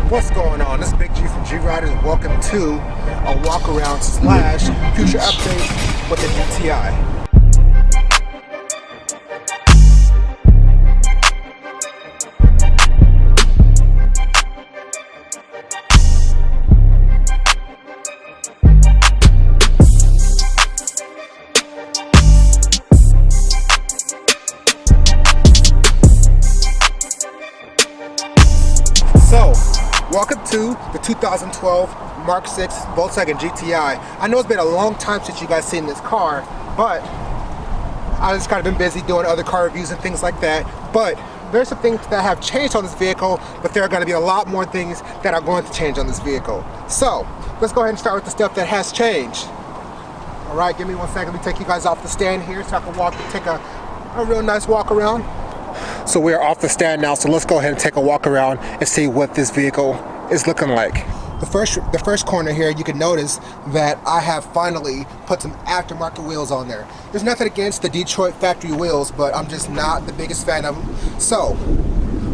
What's going on? This is Big G from G-Riders and welcome to a walk around slash future update with the GTI. So, welcome to the 2012 Mark 6 Volkswagen GTI. I know it's been a long time since you guys seen this car, but I just kind of been busy doing other car reviews and things like that. But there's some things that have changed on this vehicle, but there are going to be a lot more things that are going to change on this vehicle. So, let's go ahead and start with the stuff that has changed. Alright, give me 1 second. Let me take you guys off the stand here so I can take a real nice walk around. So we are off the stand now, so let's go ahead and take a walk around and see what this vehicle is looking like. The first corner here, you can notice that I have finally put some aftermarket wheels on there. There's nothing against the Detroit factory wheels, but I'm just not the biggest fan of them. So,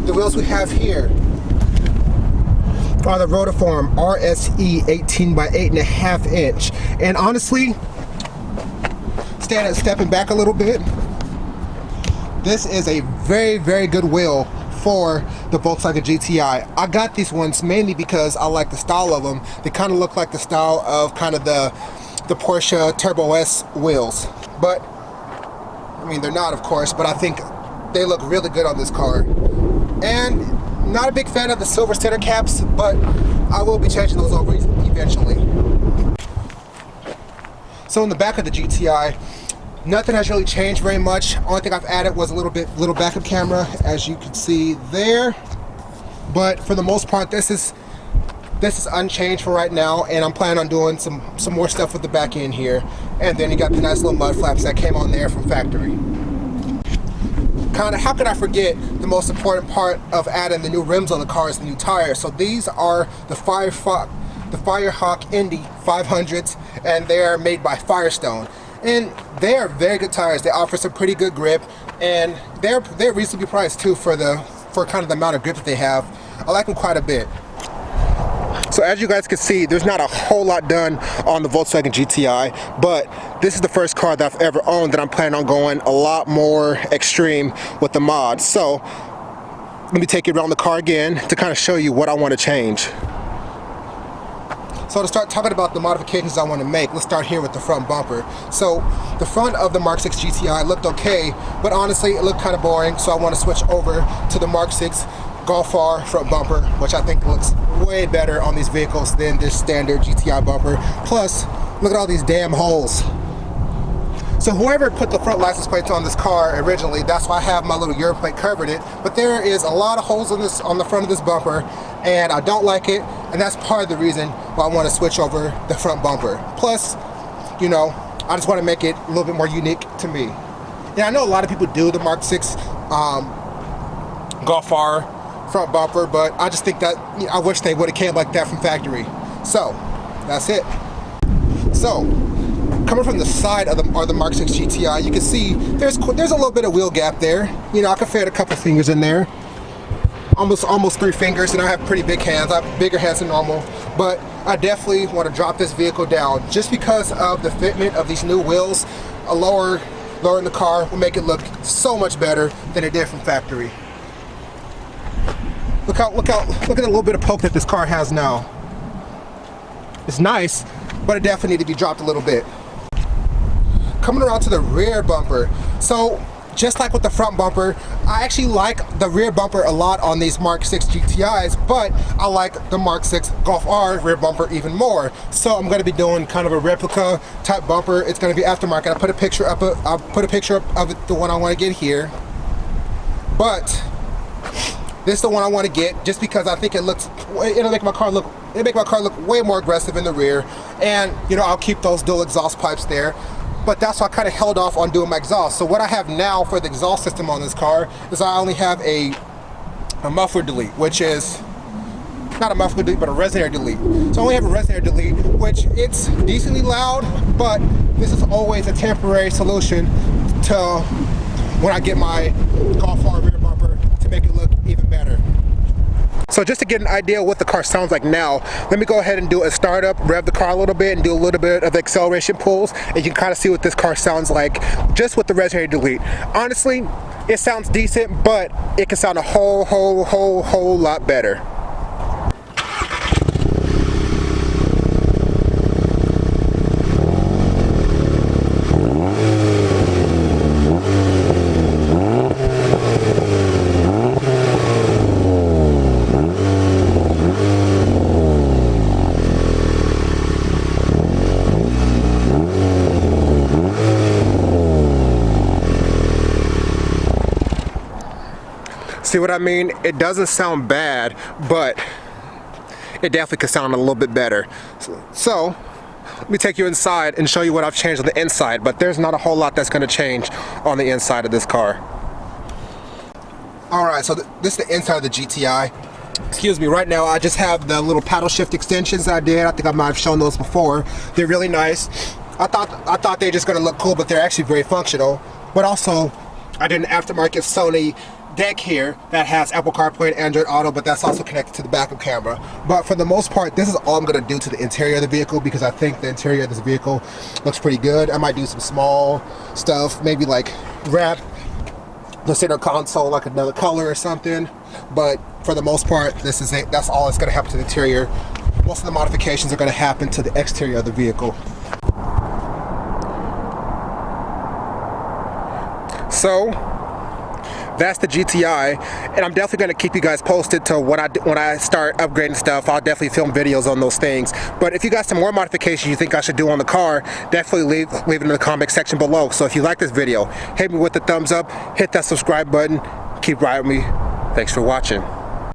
the wheels we have here are the Rotiform RSE 18 by 8.5 inch. And honestly, stepping back a little bit, this is a very, very good wheel for the Volkswagen GTI. I got these ones mainly because I like the style of them. They kind of look like the style of kind of the Porsche Turbo S wheels. But, I mean, they're not, of course, but I think they look really good on this car. And not a big fan of the silver center caps, but I will be changing those over eventually. So in the back of the GTI, nothing has really changed very much. Only thing I've added was a little backup camera, as you can see there. But for the most part, this is unchanged for right now, and I'm planning on doing some more stuff with the back end here. And then you got the nice little mud flaps that came on there from factory. How could I forget the most important part of adding the new rims on the car is the new tires. So these are the Firehawk Indy 500s, and they're made by Firestone. And they are very good tires. They offer some pretty good grip, and they're reasonably priced too for kind of the amount of grip that they have. I like them quite a bit. So as you guys can see, there's not a whole lot done on the Volkswagen GTI, but this is the first car that I've ever owned that I'm planning on going a lot more extreme with the mods. So let me take you around the car again to kind of show you what I want to change. So to start talking about the modifications I want to make, let's start here with the front bumper. So the front of the Mark 6 GTI looked okay, but honestly it looked kind of boring, so I want to switch over to the Mark 6 Golf R front bumper, which I think looks way better on these vehicles than this standard GTI bumper. Plus, look at all these damn holes. So whoever put the front license plates on this car originally, that's why I have my little Euro plate covering it. But there is a lot of holes on the front of this bumper, and I don't like it, and that's part of the reason why I want to switch over the front bumper. Plus, you know, I just want to make it a little bit more unique to me. And I know a lot of people do the Mark 6 Golf R front bumper, but I just think that, you know, I wish they would have came like that from factory. So, that's it. So, coming from the side of the Mark 6 GTI, you can see there's a little bit of wheel gap there. You know, I can fit a couple fingers in there. Almost 3 fingers, and I have pretty big hands. I have bigger hands than normal, but I definitely want to drop this vehicle down just because of the fitment of these new wheels. Lowering the car will make it look so much better than it did from factory. Look at the little bit of poke that this car has now. It's nice, but it definitely needs to be dropped a little bit. Coming around to the rear bumper. So, just like with the front bumper, I actually like the rear bumper a lot on these Mark 6 GTIs, but I like the Mark 6 Golf R rear bumper even more. So I'm going to be doing kind of a replica type bumper. It's going to be aftermarket. I'll put a picture up of it, the one I want to get here. But this is the one I want to get just because I think it'll make my car look way more aggressive in the rear, and you know, I'll keep those dual exhaust pipes there. But that's why I kind of held off on doing my exhaust. So what I have now for the exhaust system on this car is I only have a muffler delete, which is not a muffler delete, but a resonator delete. So I only have a resonator delete, which it's decently loud, but this is always a temporary solution to when I get my Golf R rear bumper to make it look even better. So just to get an idea of what the car sounds like now, let me go ahead and do a startup, rev the car a little bit, and do a little bit of acceleration pulls, and you can kind of see what this car sounds like just with the residential delete. Honestly, it sounds decent, but it can sound a whole lot better. See what I mean? It doesn't sound bad, but it definitely could sound a little bit better. So let me take you inside and show you what I've changed on the inside, but there's not a whole lot that's going to change on the inside of this car. Alright, so this is the inside of the GTI. Excuse me, right now I just have the little paddle shift extensions I did. I think I might have shown those before. They're really nice. I thought they were just going to look cool, but they're actually very functional. But also, I did an aftermarket Sony deck here that has Apple CarPlay and Android Auto, but that's also connected to the backup camera. But for the most part, this is all I'm going to do to the interior of the vehicle, because I think the interior of this vehicle looks pretty good. I might do some small stuff, maybe like wrap the center console like another color or something, but for the most part, this is it. That's all that's going to happen to the interior. Most of the modifications are going to happen to the exterior of the vehicle. So that's the GTI, and I'm definitely going to keep you guys posted to when I start upgrading stuff. I'll definitely film videos on those things. But if you got some more modifications you think I should do on the car, definitely leave it in the comment section below. So if you like this video, hit me with the thumbs up, hit that subscribe button, keep riding with me. Thanks for watching.